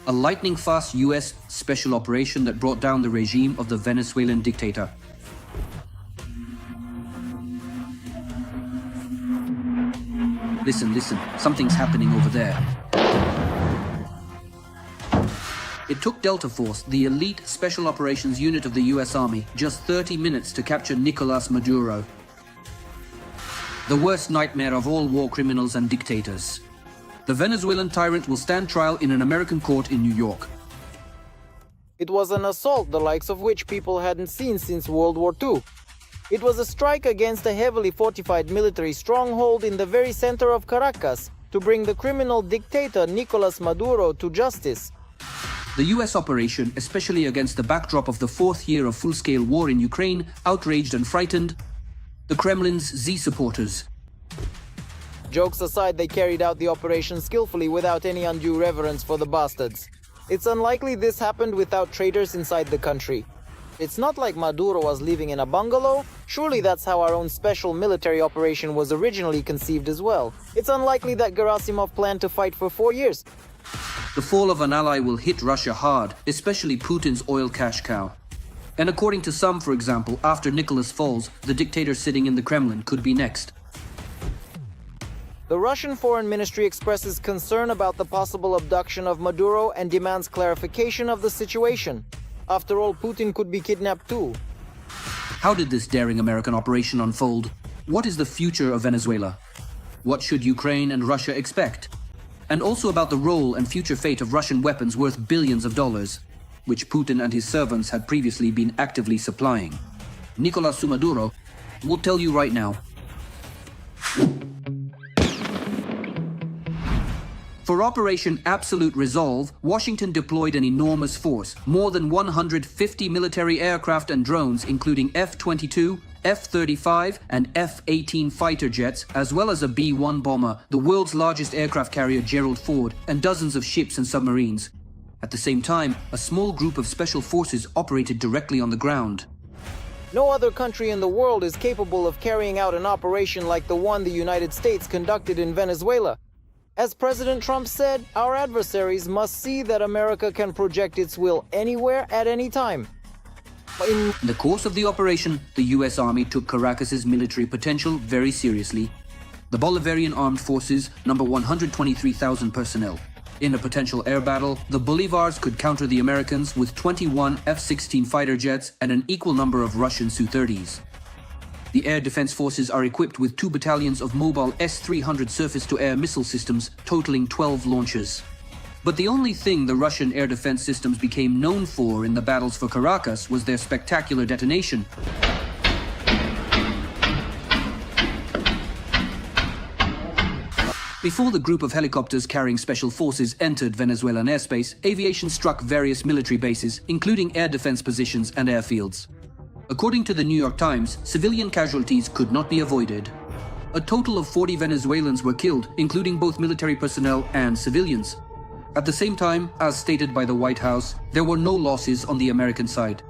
A lightning-fast US special operation that brought down the regime of the Venezuelan dictator. Listen, something's happening over there. It took Delta Force, the elite special operations unit of the US Army, just 30 minutes to capture Nicolas Maduro, the worst nightmare of all war criminals and dictators. The Venezuelan tyrant will stand trial in an American court in New York. It was an assault the likes of which people hadn't seen since World War II. It was a strike against a heavily fortified military stronghold in the very center of Caracas to bring the criminal dictator Nicolas Maduro to justice. The US operation, especially against the backdrop of the fourth year of full-scale war in Ukraine, outraged and frightened the Kremlin's Z supporters. Jokes aside, they carried out the operation skillfully without any undue reverence for the bastards. It's unlikely this happened without traitors inside the country. It's not like Maduro was living in a bungalow. Surely that's how our own special military operation was originally conceived as well. It's unlikely that Gerasimov planned to fight for 4 years. The fall of an ally will hit Russia hard, especially Putin's oil cash cow. And according to some, for example, after Nicholas falls, the dictator sitting in the Kremlin could be next. The Russian Foreign Ministry expresses concern about the possible abduction of Maduro and demands clarification of the situation. After all, Putin could be kidnapped too. How did this daring American operation unfold? What is the future of Venezuela? What should Ukraine and Russia expect? And also about the role and future fate of Russian weapons worth billions of dollars, which Putin and his servants had previously been actively supplying. Nicolas Maduro will tell you right now. For Operation Absolute Resolve, Washington deployed an enormous force, more than 150 military aircraft and drones, including F-22, F-35 and F-18 fighter jets, as well as a B-1 bomber, the world's largest aircraft carrier Gerald Ford, and dozens of ships and submarines. At the same time, a small group of special forces operated directly on the ground. No other country in the world is capable of carrying out an operation like the one the United States conducted in Venezuela. As President Trump said, our adversaries must see that America can project its will anywhere at any time. In the course of the operation, the US Army took Caracas's military potential very seriously. The Bolivarian Armed Forces number 123,000 personnel. In a potential air battle, the Bolivars could counter the Americans with 21 F-16 fighter jets and an equal number of Russian Su-30s. The Air Defense Forces are equipped with 2 battalions of mobile S-300 surface-to-air missile systems, totaling 12 launches. But the only thing the Russian air defense systems became known for in the battles for Caracas was their spectacular detonation. Before the group of helicopters carrying special forces entered Venezuelan airspace, aviation struck various military bases, including air defense positions and airfields. According to the New York Times, civilian casualties could not be avoided. A total of 40 Venezuelans were killed, including both military personnel and civilians. At the same time, as stated by the White House, there were no losses on the American side.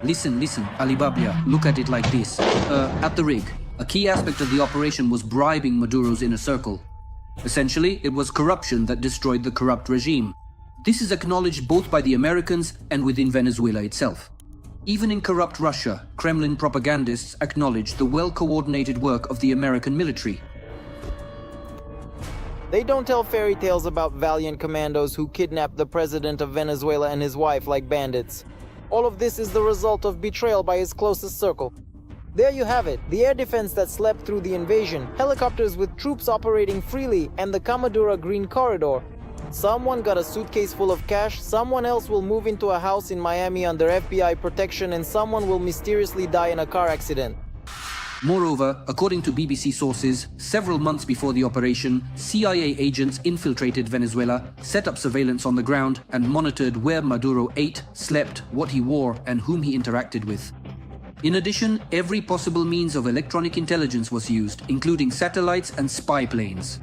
Listen, Alibaba, look at it like this. At the rig, a key aspect of the operation was bribing Maduro's inner circle. Essentially, it was corruption that destroyed the corrupt regime. This is acknowledged both by the Americans and within Venezuela itself. Even in corrupt Russia, Kremlin propagandists acknowledge the well-coordinated work of the American military. They don't tell fairy tales about valiant commandos who kidnapped the president of Venezuela and his wife like bandits. All of this is the result of betrayal by his closest circle. There you have it, the air defense that slept through the invasion, helicopters with troops operating freely, and the Kamadura Green Corridor. Someone got a suitcase full of cash, someone else will move into a house in Miami under FBI protection, and someone will mysteriously die in a car accident. Moreover, according to BBC sources, several months before the operation, CIA agents infiltrated Venezuela, set up surveillance on the ground, and monitored where Maduro ate, slept, what he wore, and whom he interacted with. In addition, every possible means of electronic intelligence was used, including satellites and spy planes.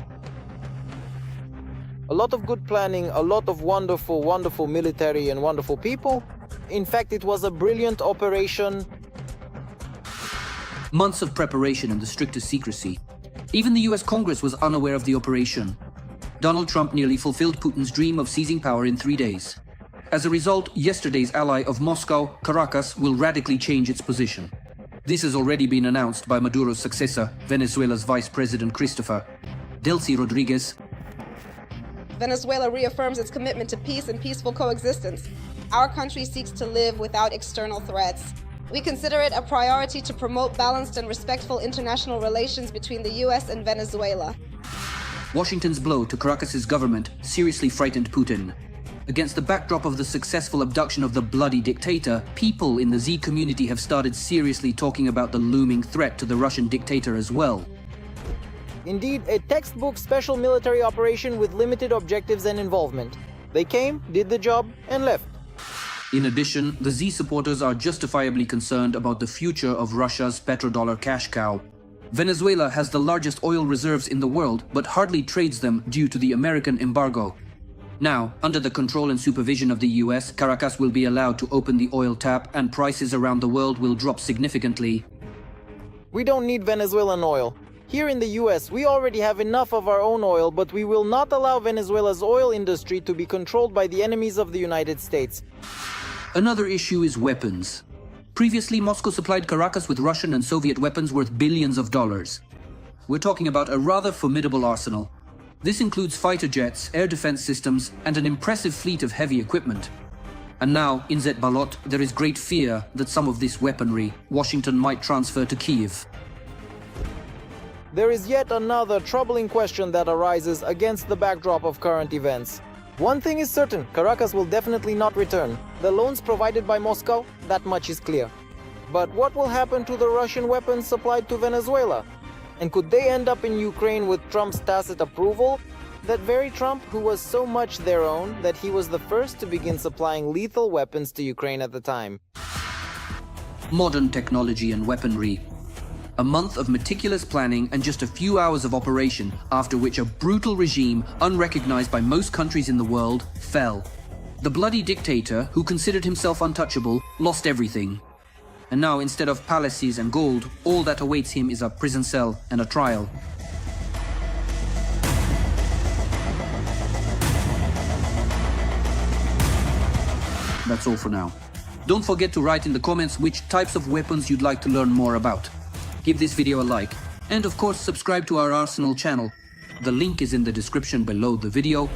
A lot of good planning, a lot of wonderful military and wonderful people. In fact, it was a brilliant operation. Months of preparation and the strictest secrecy. Even the US Congress was unaware of the operation. Donald Trump nearly fulfilled Putin's dream of seizing power in 3 days. As a result, yesterday's ally of Moscow, Caracas, will radically change its position. This has already been announced by Maduro's successor, Venezuela's Vice President Christopher Delcy Rodriguez. Venezuela reaffirms its commitment to peace and peaceful coexistence. Our country seeks to live without external threats. We consider it a priority to promote balanced and respectful international relations between the US and Venezuela. Washington's blow to Caracas's government seriously frightened Putin. Against the backdrop of the successful abduction of the bloody dictator, people in the Z community have started seriously talking about the looming threat to the Russian dictator as well. Indeed, a textbook special military operation with limited objectives and involvement. They came, did the job, and left. In addition, the Z supporters are justifiably concerned about the future of Russia's petrodollar cash cow. Venezuela has the largest oil reserves in the world, but hardly trades them due to the American embargo. Now, under the control and supervision of the US, Caracas will be allowed to open the oil tap and prices around the world will drop significantly. We don't need Venezuelan oil. Here in the US, we already have enough of our own oil, but we will not allow Venezuela's oil industry to be controlled by the enemies of the United States. Another issue is weapons. Previously, Moscow supplied Caracas with Russian and Soviet weapons worth billions of dollars. We're talking about a rather formidable arsenal. This includes fighter jets, air defense systems, and an impressive fleet of heavy equipment. And now, in Balot, there is great fear that some of this weaponry Washington might transfer to Kyiv. There is yet another troubling question that arises against the backdrop of current events. One thing is certain, Caracas will definitely not return. The loans provided by Moscow, that much is clear. But what will happen to the Russian weapons supplied to Venezuela? And could they end up in Ukraine with Trump's tacit approval? That very Trump who was so much their own that he was the first to begin supplying lethal weapons to Ukraine at the time. Modern technology and weaponry. A month of meticulous planning and just a few hours of operation, after which a brutal regime, unrecognized by most countries in the world, fell. The bloody dictator, who considered himself untouchable, lost everything. And now, instead of palaces and gold, all that awaits him is a prison cell and a trial. That's all for now. Don't forget to write in the comments which types of weapons you'd like to learn more about. Give this video a like, and of course subscribe to our Arsenal channel. The link is in the description below the video.